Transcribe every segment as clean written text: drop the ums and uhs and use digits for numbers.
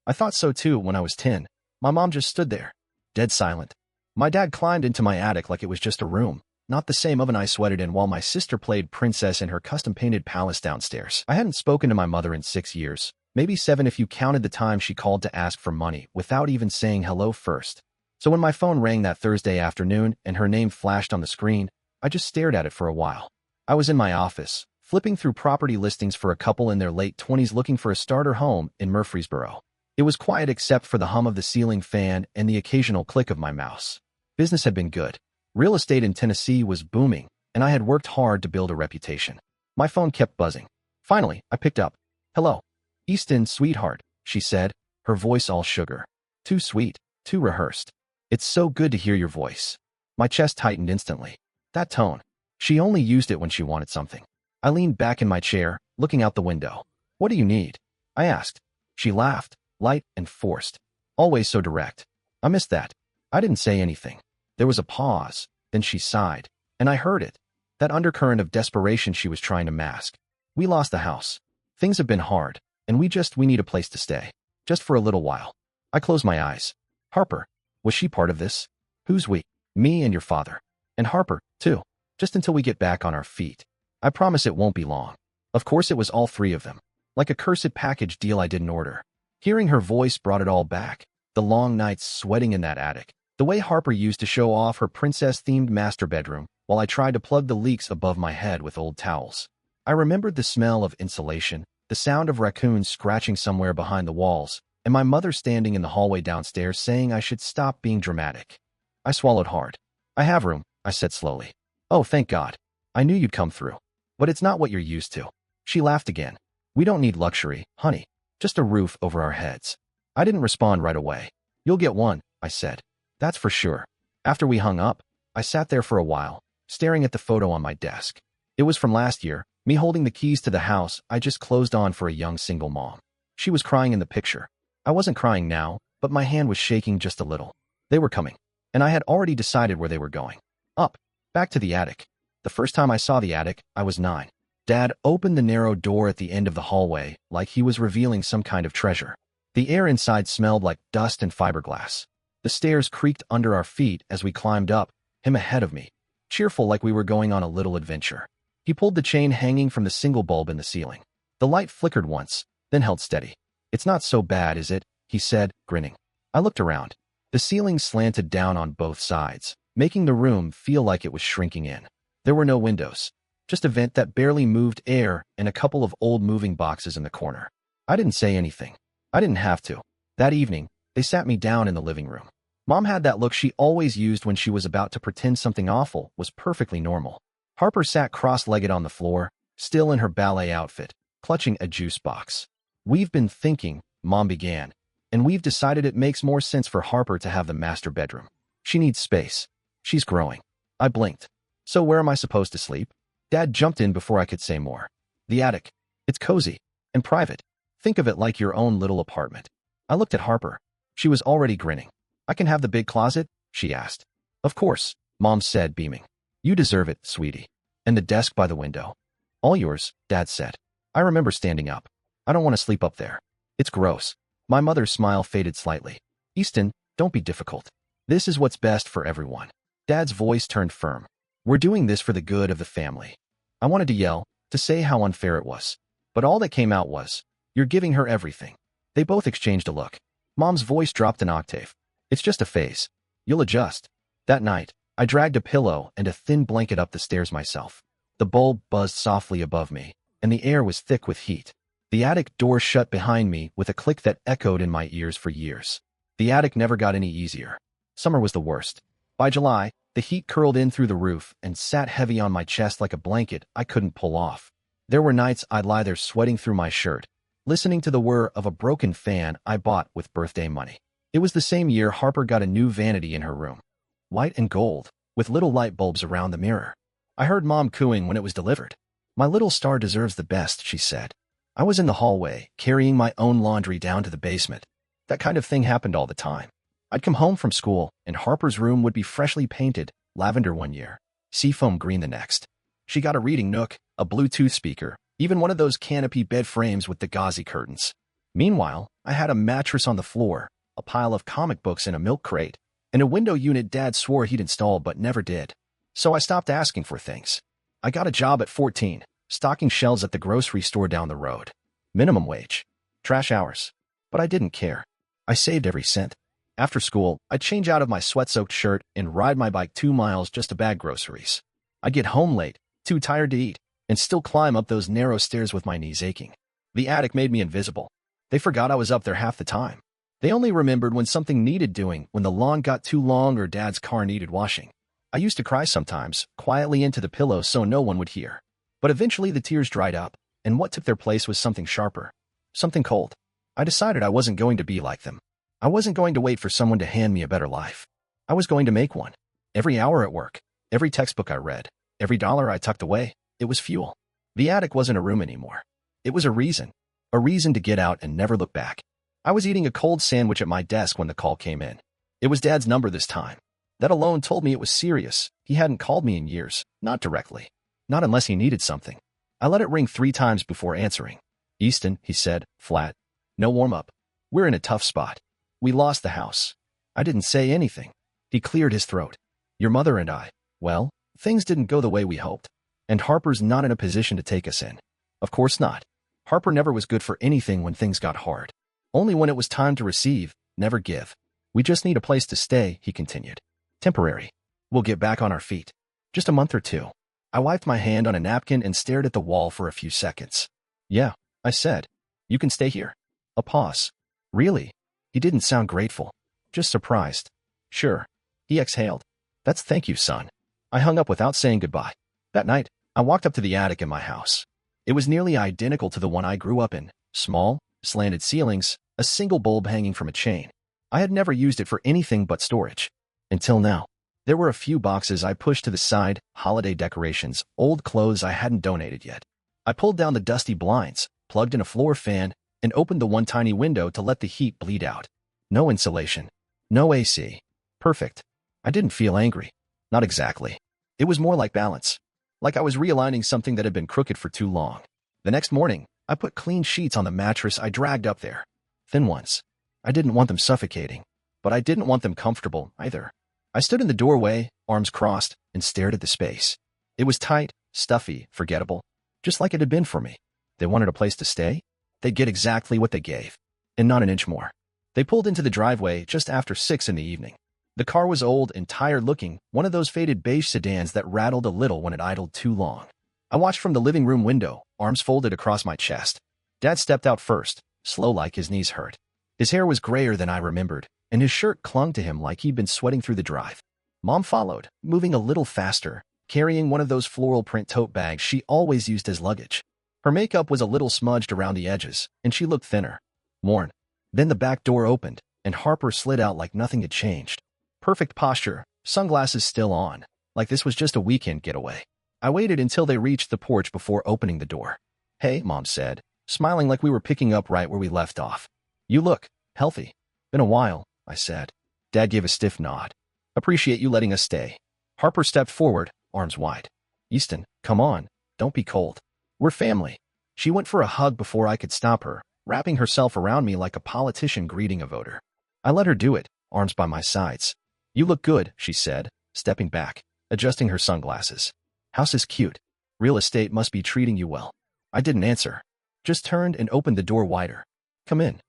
I thought so too when I was 10. My mom just stood there, dead silent. My dad climbed into my attic like it was just a room, not the same oven I sweated in, while my sister played princess in her custom-painted palace downstairs. I hadn't spoken to my mother in 6 years, maybe 7 if you counted the time she called to ask for money without even saying hello first. So when my phone rang that Thursday afternoon and her name flashed on the screen, I just stared at it for a while. I was in my office, flipping through property listings for a couple in their late 20s looking for a starter home in Murfreesboro. It was quiet except for the hum of the ceiling fan and the occasional click of my mouse. Business had been good. Real estate in Tennessee was booming, and I had worked hard to build a reputation. My phone kept buzzing. Finally, I picked up. "Hello. Easton, sweetheart," she said, her voice all sugar. Too sweet, too rehearsed. "It's so good to hear your voice." My chest tightened instantly. That tone. She only used it when she wanted something. I leaned back in my chair, looking out the window. "What do you need?" I asked. She laughed, light and forced. Always so direct. I missed that. I didn't say anything. There was a pause, then she sighed, and I heard it. That undercurrent of desperation she was trying to mask. "We lost the house. Things have been hard, and we need a place to stay. Just for a little while." I closed my eyes. Harper. Was she part of this? Who's we? Me and your father. And Harper, too. Just until we get back on our feet. I promise it won't be long. Of course it was all 3 of them. Like a cursed package deal I didn't order. Hearing her voice brought it all back. The long nights sweating in that attic. The way Harper used to show off her princess-themed master bedroom while I tried to plug the leaks above my head with old towels. I remembered the smell of insulation, the sound of raccoons scratching somewhere behind the walls, and my mother standing in the hallway downstairs saying I should stop being dramatic. I swallowed hard. "I have room," I said slowly. "Oh, thank God. I knew you'd come through. But it's not what you're used to." She laughed again. "We don't need luxury, honey. Just a roof over our heads." I didn't respond right away. "You'll get one," I said. "That's for sure." After we hung up, I sat there for a while, staring at the photo on my desk. It was from last year, me holding the keys to the house I just closed on for a young single mom. She was crying in the picture. I wasn't crying now, but my hand was shaking just a little. They were coming, and I had already decided where they were going. Up, back to the attic. The first time I saw the attic, I was 9. Dad opened the narrow door at the end of the hallway like he was revealing some kind of treasure. The air inside smelled like dust and fiberglass. The stairs creaked under our feet as we climbed up, him ahead of me, cheerful like we were going on a little adventure. He pulled the chain hanging from the single bulb in the ceiling. The light flickered once, then held steady. "It's not so bad, is it?" he said, grinning. I looked around. The ceiling slanted down on both sides, making the room feel like it was shrinking in. There were no windows, just a vent that barely moved air and a couple of old moving boxes in the corner. I didn't say anything. I didn't have to. That evening, they sat me down in the living room. Mom had that look she always used when she was about to pretend something awful was perfectly normal. Harper sat cross-legged on the floor, still in her ballet outfit, clutching a juice box. "We've been thinking," Mom began, "and we've decided it makes more sense for Harper to have the master bedroom. She needs space. She's growing." I blinked. "So where am I supposed to sleep?" Dad jumped in before I could say more. "The attic. It's cozy and private. Think of it like your own little apartment." I looked at Harper. She was already grinning. "I can have the big closet?" she asked. "Of course," Mom said, beaming. "You deserve it, sweetie." "And the desk by the window?" "All yours," Dad said. I remember standing up. "I don't want to sleep up there. It's gross." My mother's smile faded slightly. "Easton, don't be difficult. This is what's best for everyone." Dad's voice turned firm. "We're doing this for the good of the family." I wanted to yell, to say how unfair it was. But all that came out was, "You're giving her everything." They both exchanged a look. Mom's voice dropped an octave. "It's just a phase. You'll adjust." That night, I dragged a pillow and a thin blanket up the stairs myself. The bulb buzzed softly above me, and the air was thick with heat. The attic door shut behind me with a click that echoed in my ears for years. The attic never got any easier. Summer was the worst. By July, the heat curled in through the roof and sat heavy on my chest like a blanket I couldn't pull off. There were nights I'd lie there sweating through my shirt, listening to the whir of a broken fan I bought with birthday money. It was the same year Harper got a new vanity in her room. White and gold, with little light bulbs around the mirror. I heard Mom cooing when it was delivered. "My little star deserves the best," she said. I was in the hallway, carrying my own laundry down to the basement. That kind of thing happened all the time. I'd come home from school, and Harper's room would be freshly painted, lavender one year, seafoam green the next. She got a reading nook, a Bluetooth speaker, even one of those canopy bed frames with the gauzy curtains. Meanwhile, I had a mattress on the floor, a pile of comic books in a milk crate, and a window unit Dad swore he'd install but never did. So I stopped asking for things. I got a job at 14, stocking shelves at the grocery store down the road. Minimum wage. Trash hours. But I didn't care. I saved every cent. After school, I'd change out of my sweat-soaked shirt and ride my bike 2 miles just to bag groceries. I'd get home late, too tired to eat, and still climb up those narrow stairs with my knees aching. The attic made me invisible. They forgot I was up there half the time. They only remembered when something needed doing, when the lawn got too long or Dad's car needed washing. I used to cry sometimes, quietly into the pillow so no one would hear. But eventually the tears dried up, and what took their place was something sharper. Something cold. I decided I wasn't going to be like them. I wasn't going to wait for someone to hand me a better life. I was going to make one. Every hour at work, every textbook I read, every dollar I tucked away, it was fuel. The attic wasn't a room anymore. It was a reason to get out and never look back. I was eating a cold sandwich at my desk when the call came in. It was Dad's number this time. That alone told me it was serious. He hadn't called me in years, not directly. Not unless he needed something. I let it ring 3 times before answering. "Easton," he said, flat. "No warm-up. We're in a tough spot. We lost the house." I didn't say anything. He cleared his throat. "Your mother and I, well, things didn't go the way we hoped. And Harper's not in a position to take us in." Of course not. Harper never was good for anything when things got hard. Only when it was time to receive, never give. "We just need a place to stay," he continued. "Temporary. We'll get back on our feet. Just a month or 2. I wiped my hand on a napkin and stared at the wall for a few seconds. "Yeah," I said. "You can stay here." A pause. "Really?" He didn't sound grateful. Just surprised. "Sure." He exhaled. "That's thank you, son." I hung up without saying goodbye. That night, I walked up to the attic in my house. It was nearly identical to the one I grew up in. Small, slanted ceilings, a single bulb hanging from a chain. I had never used it for anything but storage. Until now. There were a few boxes I pushed to the side, holiday decorations, old clothes I hadn't donated yet. I pulled down the dusty blinds, plugged in a floor fan, and opened the one tiny window to let the heat bleed out. No insulation. No AC. Perfect. I didn't feel angry. Not exactly. It was more like balance. Like I was realigning something that had been crooked for too long. The next morning, I put clean sheets on the mattress I dragged up there. Thin ones. I didn't want them suffocating, but I didn't want them comfortable either. I stood in the doorway, arms crossed, and stared at the space. It was tight, stuffy, forgettable, just like it had been for me. They wanted a place to stay? They'd get exactly what they gave, and not an inch more. They pulled into the driveway just after 6 in the evening. The car was old and tired-looking, one of those faded beige sedans that rattled a little when it idled too long. I watched from the living room window, arms folded across my chest. Dad stepped out first, slow like his knees hurt. His hair was grayer than I remembered, and his shirt clung to him like he'd been sweating through the drive. Mom followed, moving a little faster, carrying one of those floral print tote bags she always used as luggage. Her makeup was a little smudged around the edges, and she looked thinner. Worn. Then the back door opened, and Harper slid out like nothing had changed. Perfect posture, sunglasses still on, like this was just a weekend getaway. I waited until they reached the porch before opening the door. "Hey," Mom said, smiling like we were picking up right where we left off. "You look healthy." "Been a while," I said. Dad gave a stiff nod. "Appreciate you letting us stay." Harper stepped forward, arms wide. "Easton, come on, don't be cold. We're family." She went for a hug before I could stop her, wrapping herself around me like a politician greeting a voter. I let her do it, arms by my sides. "You look good," she said, stepping back, adjusting her sunglasses. "House is cute. Real estate must be treating you well." I didn't answer, just turned and opened the door wider. "Come in."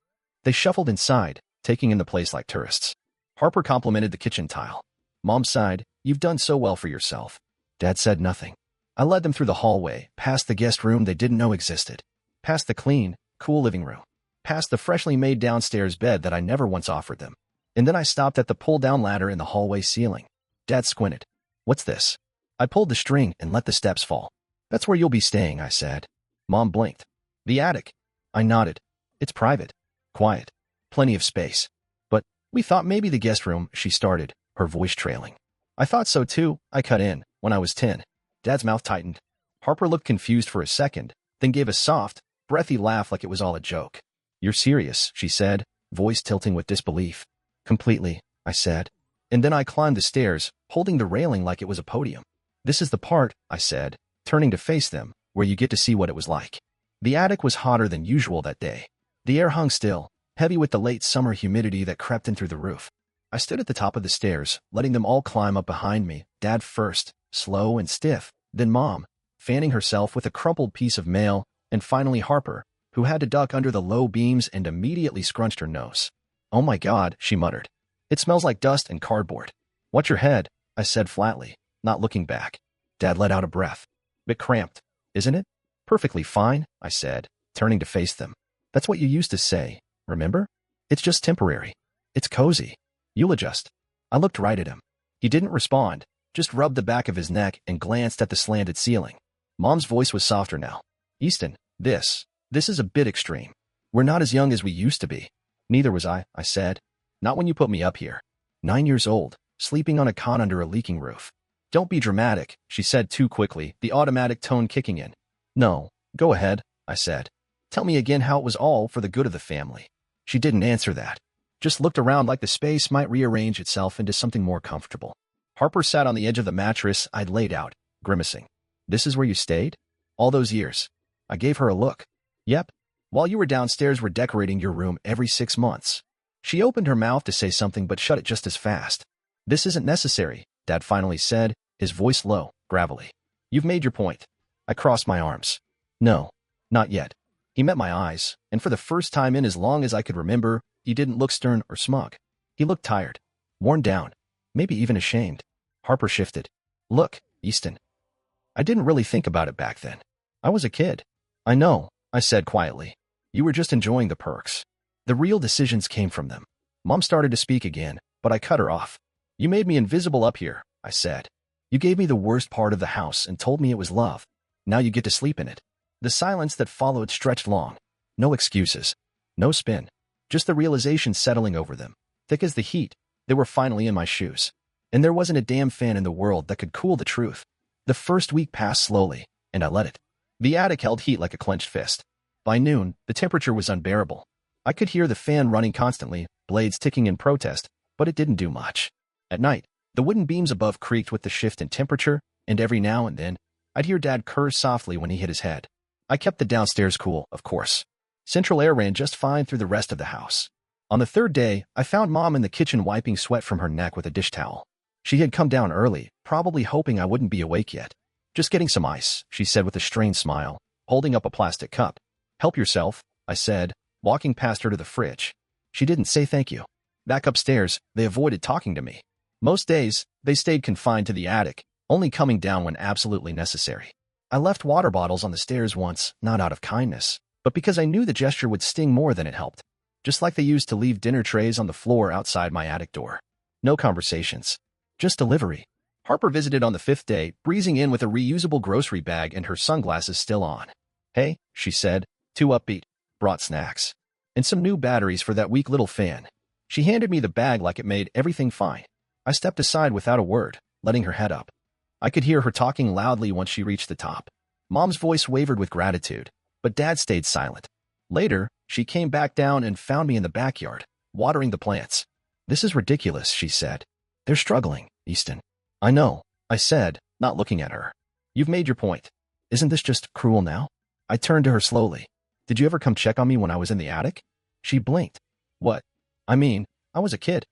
They shuffled inside, taking in the place like tourists. Harper complimented the kitchen tile. Mom sighed, "You've done so well for yourself." Dad said nothing. I led them through the hallway, past the guest room they didn't know existed, past the clean, cool living room, past the freshly made downstairs bed that I never once offered them. And then I stopped at the pull-down ladder in the hallway ceiling. Dad squinted. "What's this?" I pulled the string and let the steps fall. "That's where you'll be staying," I said. Mom blinked. "The attic." I nodded. "It's private. Quiet. Plenty of space. But we thought maybe the guest room," she started, her voice trailing. "I thought so too," I cut in, "when I was 10. Dad's mouth tightened. Harper looked confused for a second, then gave a soft, breathy laugh like it was all a joke. "You're serious," she said, voice tilting with disbelief. "Completely," I said. And then I climbed the stairs, holding the railing like it was a podium. "This is the part," I said, turning to face them, "where you get to see what it was like." The attic was hotter than usual that day. The air hung still, heavy with the late summer humidity that crept in through the roof. I stood at the top of the stairs, letting them all climb up behind me, Dad first, slow and stiff, then Mom, fanning herself with a crumpled piece of mail, and finally Harper, who had to duck under the low beams and immediately scrunched her nose. "Oh my God," she muttered. "It smells like dust and cardboard." "Watch your head," I said flatly, not looking back. Dad let out a breath. "Bit cramped, isn't it?" "Perfectly fine," I said, turning to face them. "That's what you used to say, remember? It's just temporary. It's cozy. You'll adjust." I looked right at him. He didn't respond, just rubbed the back of his neck and glanced at the slanted ceiling. Mom's voice was softer now. "Easton, this is a bit extreme. We're not as young as we used to be." "Neither was I said. "Not when you put me up here. 9 years old, sleeping on a cot under a leaking roof." "Don't be dramatic," she said too quickly, the automatic tone kicking in. "No, go ahead," I said. "Tell me again how it was all for the good of the family." She didn't answer that. Just looked around like the space might rearrange itself into something more comfortable. Harper sat on the edge of the mattress I'd laid out, grimacing. "This is where you stayed? All those years?" I gave her a look. "Yep. While you were downstairs, we're decorating your room every 6 months. She opened her mouth to say something but shut it just as fast. "This isn't necessary," Dad finally said, his voice low, gravelly. "You've made your point." I crossed my arms. "No, not yet." He met my eyes, and for the first time in as long as I could remember, he didn't look stern or smug. He looked tired, worn down, maybe even ashamed. Harper shifted. "Look, Easton. I didn't really think about it back then. I was a kid." "I know," I said quietly. "You were just enjoying the perks. The real decisions came from them." Mom started to speak again, but I cut her off. "You made me invisible up here," I said. "You gave me the worst part of the house and told me it was love. Now you get to sleep in it." The silence that followed stretched long. No excuses. No spin. Just the realization settling over them. Thick as the heat, they were finally in my shoes. And there wasn't a damn fan in the world that could cool the truth. The first week passed slowly, and I let it. The attic held heat like a clenched fist. By noon, the temperature was unbearable. I could hear the fan running constantly, blades ticking in protest, but it didn't do much. At night, the wooden beams above creaked with the shift in temperature, and every now and then, I'd hear Dad curse softly when he hit his head. I kept the downstairs cool, of course. Central air ran just fine through the rest of the house. On the third day, I found Mom in the kitchen wiping sweat from her neck with a dish towel. She had come down early, probably hoping I wouldn't be awake yet. "Just getting some ice," she said with a strained smile, holding up a plastic cup. "Help yourself," I said, walking past her to the fridge. She didn't say thank you. Back upstairs, they avoided talking to me. Most days, they stayed confined to the attic, only coming down when absolutely necessary. I left water bottles on the stairs once, not out of kindness, but because I knew the gesture would sting more than it helped. Just like they used to leave dinner trays on the floor outside my attic door. No conversations. Just delivery. Harper visited on the 5th day, breezing in with a reusable grocery bag and her sunglasses still on. "Hey," she said, too upbeat. "Brought snacks. And some new batteries for that weak little fan." She handed me the bag like it made everything fine. I stepped aside without a word, letting her head up. I could hear her talking loudly once she reached the top. Mom's voice wavered with gratitude, but Dad stayed silent. Later, she came back down and found me in the backyard, watering the plants. "This is ridiculous," she said. "They're struggling, Easton." "I know," I said, not looking at her. "You've made your point. Isn't this just cruel now?" I turned to her slowly. "Did you ever come check on me when I was in the attic?" She blinked. "What? I mean, I was a kid."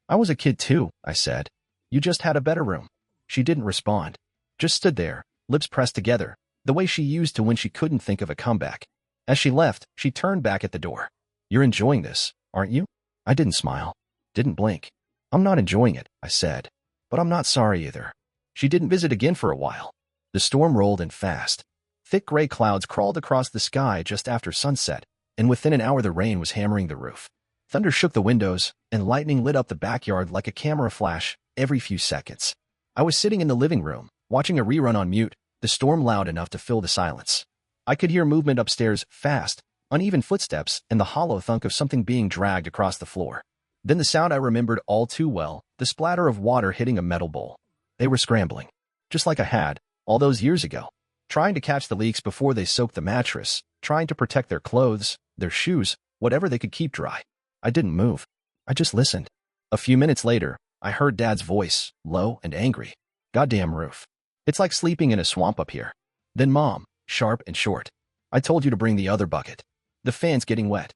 "I was a kid too," I said. "You just had a better room." She didn't respond. Just stood there, lips pressed together, the way she used to when she couldn't think of a comeback. As she left, she turned back at the door. "You're enjoying this, aren't you?" I didn't smile. Didn't blink. "I'm not enjoying it," I said. "But I'm not sorry either." She didn't visit again for a while. The storm rolled in fast. Thick gray clouds crawled across the sky just after sunset, and within an hour the rain was hammering the roof. Thunder shook the windows, and lightning lit up the backyard like a camera flash every few seconds. I was sitting in the living room, watching a rerun on mute, the storm loud enough to fill the silence. I could hear movement upstairs, fast, uneven footsteps, and the hollow thunk of something being dragged across the floor. Then the sound I remembered all too well, the splatter of water hitting a metal bowl. They were scrambling, just like I had, all those years ago, trying to catch the leaks before they soaked the mattress, trying to protect their clothes, their shoes, whatever they could keep dry. I didn't move. I just listened. A few minutes later, I heard Dad's voice, low and angry. "Goddamn roof. It's like sleeping in a swamp up here." Then Mom, sharp and short. "I told you to bring the other bucket. The fan's getting wet."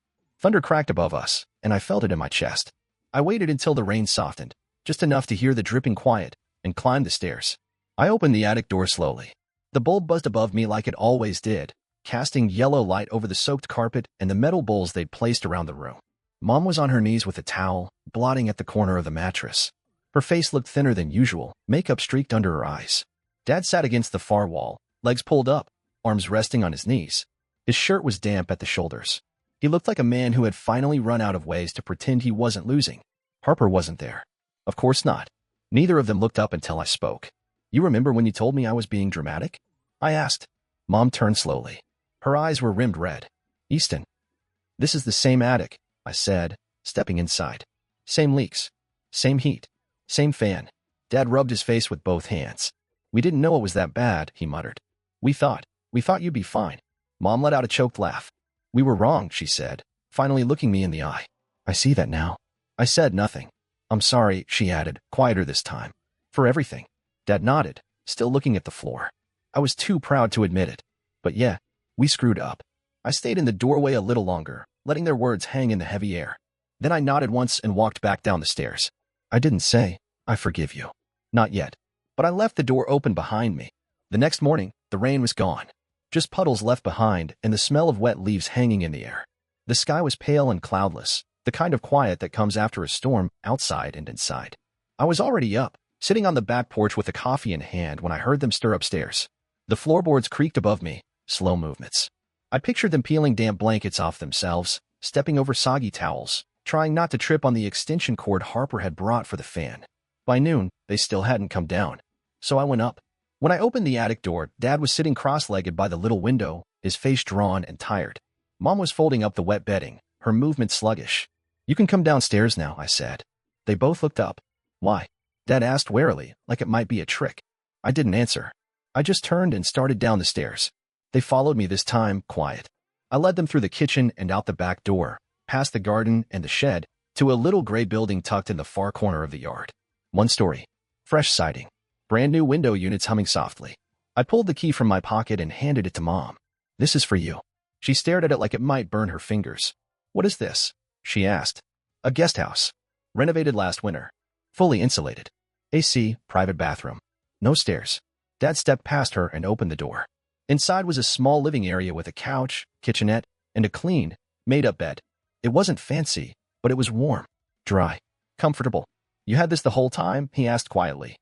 Thunder cracked above us, and I felt it in my chest. I waited until the rain softened, just enough to hear the dripping quiet, and climbed the stairs. I opened the attic door slowly. The bulb buzzed above me like it always did, casting yellow light over the soaked carpet and the metal bowls they'd placed around the room. Mom was on her knees with a towel, blotting at the corner of the mattress. Her face looked thinner than usual, makeup streaked under her eyes. Dad sat against the far wall, legs pulled up, arms resting on his knees. His shirt was damp at the shoulders. He looked like a man who had finally run out of ways to pretend he wasn't losing. Harper wasn't there. Of course not. Neither of them looked up until I spoke. You remember when you told me I was being dramatic? I asked. Mom turned slowly. Her eyes were rimmed red. Easton. This is the same attic, I said, stepping inside. Same leaks. Same heat. Same fan. Dad rubbed his face with both hands. We didn't know it was that bad, he muttered. We thought you'd be fine. Mom let out a choked laugh. We were wrong, she said, finally looking me in the eye. I see that now. I said nothing. I'm sorry, she added, quieter this time. For everything. Dad nodded, still looking at the floor. I was too proud to admit it. But yeah, we screwed up. I stayed in the doorway a little longer, letting their words hang in the heavy air. Then I nodded once and walked back down the stairs. I didn't say, I forgive you. Not yet. But I left the door open behind me. The next morning, the rain was gone. Just puddles left behind and the smell of wet leaves hanging in the air. The sky was pale and cloudless, the kind of quiet that comes after a storm outside and inside. I was already up, sitting on the back porch with a coffee in hand when I heard them stir upstairs. The floorboards creaked above me, slow movements. I pictured them peeling damp blankets off themselves, stepping over soggy towels, trying not to trip on the extension cord Harper had brought for the fan. By noon, they still hadn't come down. So I went up. When I opened the attic door, Dad was sitting cross-legged by the little window, his face drawn and tired. Mom was folding up the wet bedding, her movement sluggish. You can come downstairs now, I said. They both looked up. Why? Dad asked warily, like it might be a trick. I didn't answer. I just turned and started down the stairs. They followed me this time, quiet. I led them through the kitchen and out the back door, past the garden and the shed, to a little gray building tucked in the far corner of the yard. One story. Fresh siding. Brand new window units humming softly. I pulled the key from my pocket and handed it to Mom. This is for you. She stared at it like it might burn her fingers. What is this? She asked. A guest house. Renovated last winter. Fully insulated. AC, private bathroom. No stairs. Dad stepped past her and opened the door. Inside was a small living area with a couch, kitchenette, and a clean, made-up bed. It wasn't fancy, but it was warm, dry, comfortable. You had this the whole time? He asked quietly.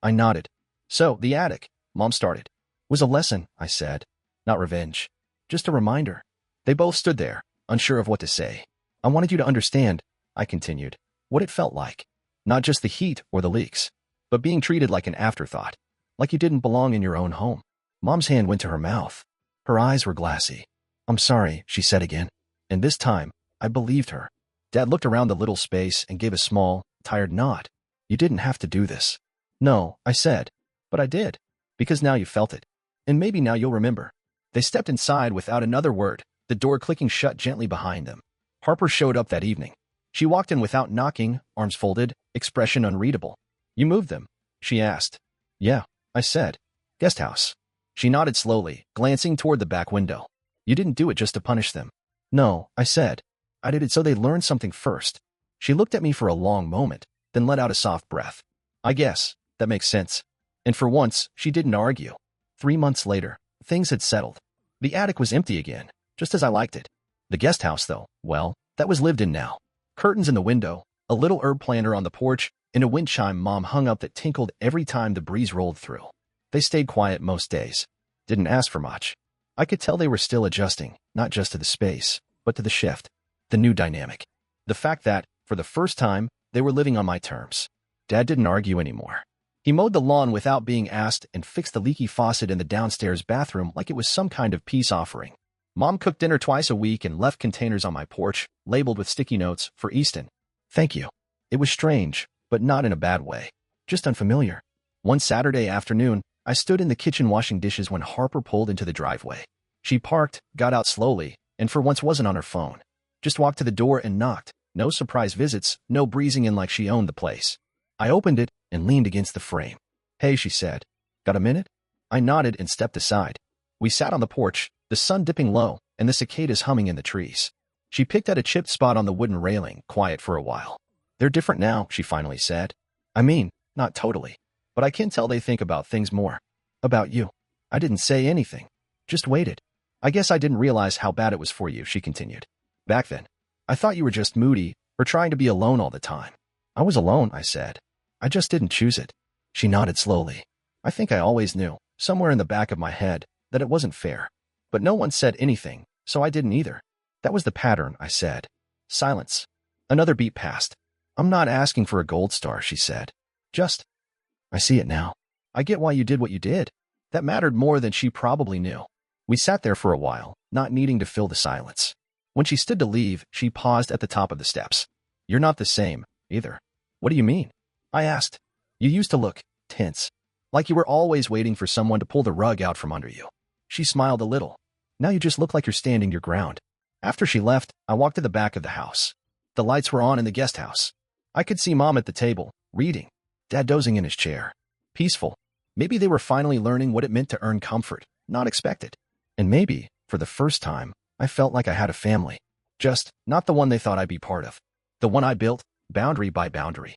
I nodded. So, the attic, Mom started. Was a lesson, I said. Not revenge. Just a reminder. They both stood there, unsure of what to say. I wanted you to understand, I continued, what it felt like. Not just the heat or the leaks, but being treated like an afterthought, like you didn't belong in your own home. Mom's hand went to her mouth. Her eyes were glassy. I'm sorry, she said again. And this time, I believed her. Dad looked around the little space and gave a small, tired nod. You didn't have to do this. No, I said. But I did. Because now you felt it. And maybe now you'll remember. They stepped inside without another word, the door clicking shut gently behind them. Harper showed up that evening. She walked in without knocking, arms folded, expression unreadable. You moved them? She asked. Yeah, I said. Guest house. She nodded slowly, glancing toward the back window. You didn't do it just to punish them. No, I said. I did it so they learned something first. She looked at me for a long moment, then let out a soft breath. I guess, that makes sense. And for once, she didn't argue. 3 months later, things had settled. The attic was empty again, just as I liked it. The guest house, though, well, that was lived in now. Curtains in the window, a little herb planter on the porch, and a wind chime Mom hung up that tinkled every time the breeze rolled through. They stayed quiet most days. Didn't ask for much. I could tell they were still adjusting, not just to the space, but to the shift, the new dynamic. The fact that, for the first time, they were living on my terms. Dad didn't argue anymore. He mowed the lawn without being asked and fixed the leaky faucet in the downstairs bathroom like it was some kind of peace offering. Mom cooked dinner twice a week and left containers on my porch, labeled with sticky notes, for Easton. Thank you. It was strange, but not in a bad way. Just unfamiliar. One Saturday afternoon, I stood in the kitchen washing dishes when Harper pulled into the driveway. She parked, got out slowly, and for once wasn't on her phone. Just walked to the door and knocked. No surprise visits, no breezing in like she owned the place. I opened it and leaned against the frame. Hey, she said. Got a minute? I nodded and stepped aside. We sat on the porch, the sun dipping low, and the cicadas humming in the trees. She picked at a chipped spot on the wooden railing, quiet for a while. They're different now, she finally said. I mean, not totally. But I can tell they think about things more. About you. I didn't say anything. Just waited. I guess I didn't realize how bad it was for you, she continued. Back then. I thought you were just moody, or trying to be alone all the time. I was alone, I said. I just didn't choose it. She nodded slowly. I think I always knew, somewhere in the back of my head, that it wasn't fair. But no one said anything, so I didn't either. That was the pattern, I said. Silence. Another beat passed. I'm not asking for a gold star, she said. Just, I see it now. I get why you did what you did. That mattered more than she probably knew. We sat there for a while, not needing to fill the silence. When she stood to leave, she paused at the top of the steps. You're not the same, either. What do you mean? I asked. You used to look tense, like you were always waiting for someone to pull the rug out from under you. She smiled a little. Now you just look like you're standing your ground. After she left, I walked to the back of the house. The lights were on in the guest house. I could see Mom at the table, reading. Dad dozing in his chair. Peaceful. Maybe they were finally learning what it meant to earn comfort, not expected. And maybe, for the first time, I felt like I had a family. Just not the one they thought I'd be part of. The one I built, boundary by boundary.